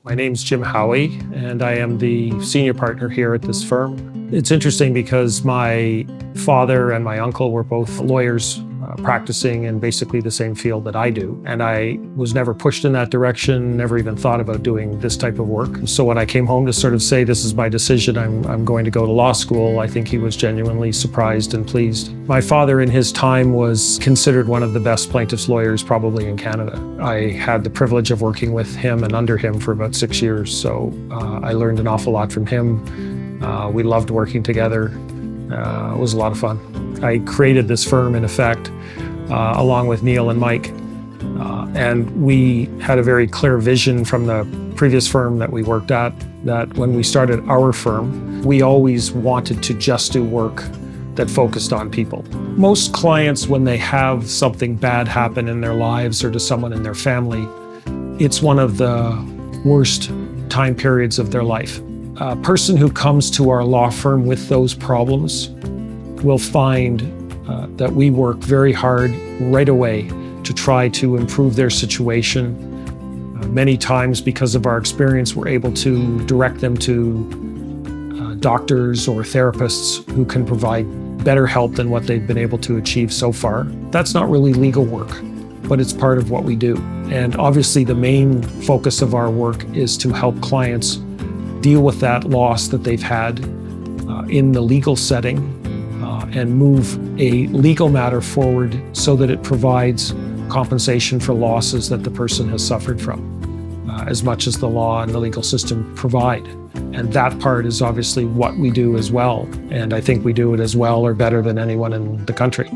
My name's Jim Howie, and I am the senior partner here at this firm. It's interesting because my father and my uncle were both lawyers practicing in basically the same field that I do. And I was never pushed in that direction, never even thought about doing this type of work. So when I came home to sort of say, this is my decision, I'm going to go to law school, I think he was genuinely surprised and pleased. My father in his time was considered one of the best plaintiffs' lawyers probably in Canada. I had the privilege of working with him and under him for about 6 years, so I learned an awful lot from him. We loved working together. It was a lot of fun. I created this firm, in effect, along with Neil and Mike. And we had a very clear vision from the previous firm that we worked at, that when we started our firm, we always wanted to just do work that focused on people. Most clients, when they have something bad happen in their lives or to someone in their family, it's one of the worst time periods of their life. A person who comes to our law firm with those problems will find that we work very hard right away to try to improve their situation. Many times, because of our experience, we're able to direct them to doctors or therapists who can provide better help than what they've been able to achieve so far. That's not really legal work, but it's part of what we do. And obviously the main focus of our work is to help clients deal with that loss that they've had in the legal setting and move a legal matter forward so that it provides compensation for losses that the person has suffered from, as much as the law and the legal system provide. And that part is obviously what we do as well. And I think we do it as well or better than anyone in the country.